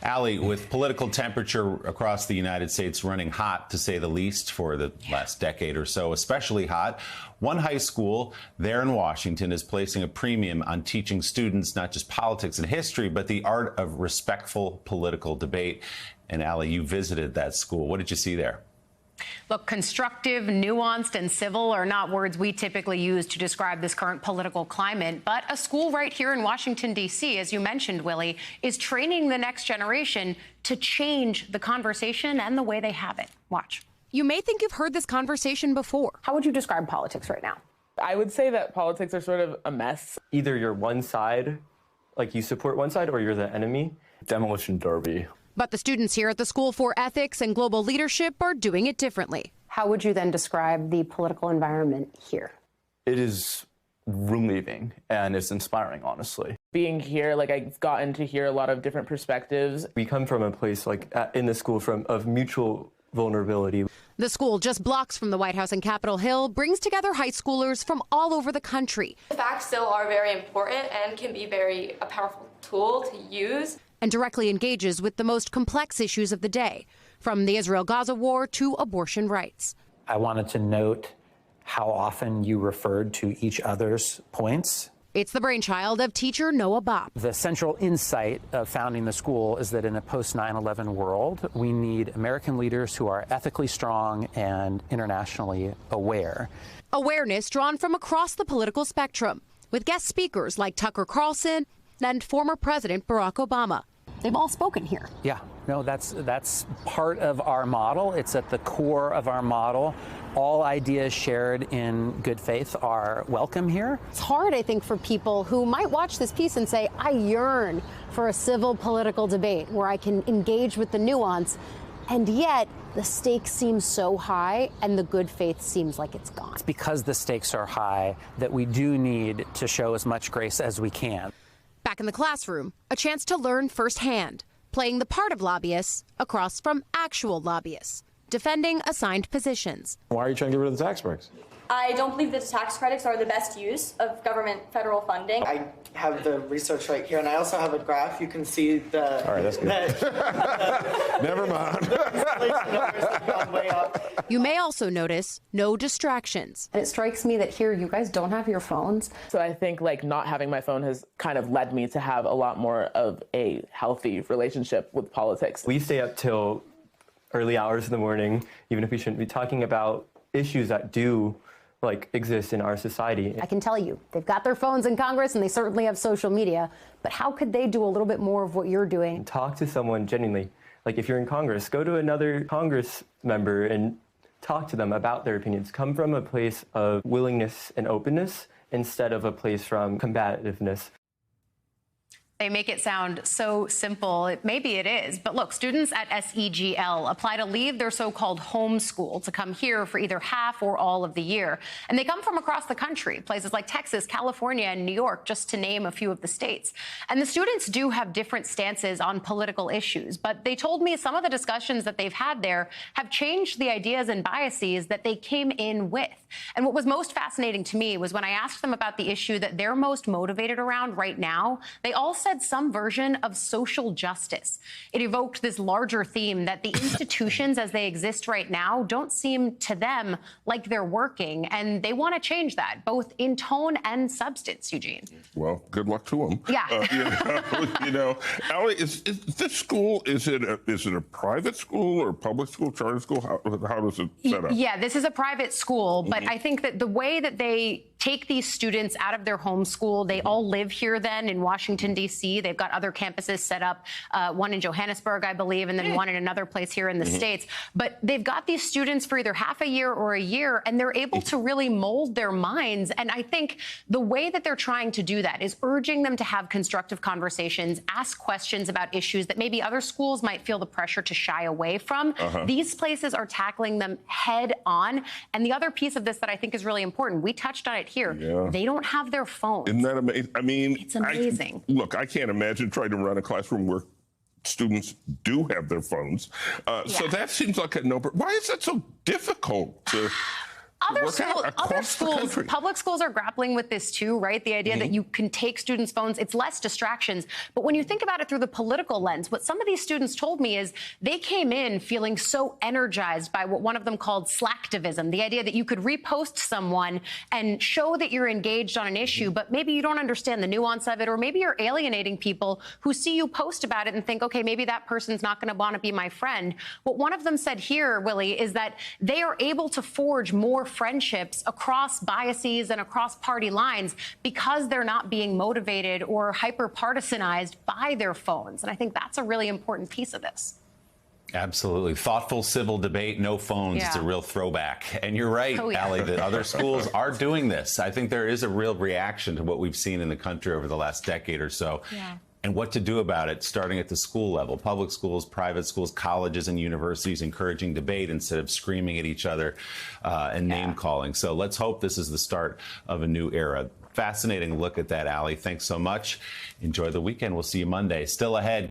Allie, with political temperature across the United States running hot, to say the least, for the last decade or so, especially hot, one high school there in Washington is placing a premium on teaching students not just politics and history, but the art of respectful political debate. And Allie, you visited that school. What did you see there? Look, constructive, nuanced, and civil are not words we typically use to describe this current political climate. But a school right here in Washington, D.C., as you mentioned, Willie, is training the next generation to change the conversation and the way they have it. Watch. You may think you've heard this conversation before. How would you describe politics right now? I would say that politics are sort of a mess. Either you're one side, like you support one side, or you're the enemy. Demolition derby. But the students here at the School for Ethics and Global Leadership are doing it differently. How would you then describe the political environment here? It is room leaving, and it's inspiring, honestly. Being here, I've gotten to hear a lot of different perspectives. We come from a place in the school of mutual vulnerability. The school, just blocks from the White House and Capitol Hill, brings together high schoolers from all over the country. The facts still are very important and can be a powerful tool to use. And directly engages with the most complex issues of the day, from the Israel-Gaza war to abortion rights. I wanted to note how often you referred to each other's points. It's the brainchild of teacher Noah Bopp. The central insight of founding the school is that in a post-9/11 world, we need American leaders who are ethically strong and internationally aware. Awareness drawn from across the political spectrum, with guest speakers like Tucker Carlson and former President Barack Obama. They've all spoken here. Yeah, no, that's part of our model. It's at the core of our model. All ideas shared in good faith are welcome here. It's hard, I think, for people who might watch this piece and say, I yearn for a civil political debate where I can engage with the nuance, and yet the stakes seem so high and the good faith seems like it's gone. It's because the stakes are high that we do need to show as much grace as we can. Back in the classroom, a chance to learn firsthand, playing the part of lobbyists across from actual lobbyists, defending assigned positions. Why are you trying to get rid of the tax breaks? I don't believe that tax credits are the best use of government federal funding. I have the research right here, and I also have a graph. You can see the... All right, that's good. Never mind. You may also notice no distractions. And it strikes me that here you guys don't have your phones. So I think not having my phone has kind of led me to have a lot more of a healthy relationship with politics. We stay up till early hours in the morning, even if we shouldn't be talking about issues that do exist in our society. I can tell you, they've got their phones in Congress and they certainly have social media, but how could they do a little bit more of what you're doing? Talk to someone genuinely. If you're in Congress, go to another Congress member and talk to them about their opinions. Come from a place of willingness and openness instead of a place from combativeness. They make it sound so simple. Maybe it is. But look, students at SEGL apply to leave their so-called home school to come here for either half or all of the year. And they come from across the country, places like Texas, California, and New York, just to name a few of the states. And the students do have different stances on political issues. But they told me some of the discussions that they've had there have changed the ideas and biases that they came in with. And what was most fascinating to me was when I asked them about the issue that they're most motivated around right now, they all said some version of social justice. It evoked this larger theme that the institutions as they exist right now don't seem to them like they're working, and they want to change that, both in tone and substance, Eugene. Well, good luck to them. Yeah. Allie, is this school, is it a private school or public school, charter school? How does it set up? Yeah, this is a private school, but I think that the way that they take these students out of their home school, they all live here then in Washington, D.C. They've got other campuses set up, one in Johannesburg, I believe, and then one in another place here in the States. But they've got these students for either half a year or a year, and they're able to really mold their minds. And I think the way that they're trying to do that is urging them to have constructive conversations, ask questions about issues that maybe other schools might feel the pressure to shy away from. These places are tackling them head on. And the other piece of this that I think is really important, we touched on it here. Yeah. They don't have their phones. Isn't that amazing? I mean, it's amazing. I can't imagine trying to run a classroom where students do have their phones. So that seems like a no. Why is that so difficult to Other work out across the schools, country. public schools are grappling with this too, right? The idea that you can take students' phones, it's less distractions. But when you think about it through the political lens, what some of these students told me is they came in feeling so energized by what one of them called slacktivism, the idea that you could repost someone and show that you're engaged on an issue, but maybe you don't understand the nuance of it, or maybe you're alienating people who see you post about it and think, okay, maybe that person's not going to want to be my friend. What one of them said here, Willie, is that they are able to forge more friendships across biases and across party lines because they're not being motivated or hyper partisanized by their phones. And I think that's a really important piece of this. Absolutely. Thoughtful civil debate, no phones. It's a real throwback. And you're right, Allie, that other schools are doing this. I think there is a real reaction to what we've seen in the country over the last decade or so. And what to do about it, starting at the school level. Public schools, private schools, colleges and universities encouraging debate instead of screaming at each other and name calling. So let's hope this is the start of a new era. Fascinating look at that, Allie. Thanks so much. Enjoy the weekend. We'll see you Monday. Still ahead.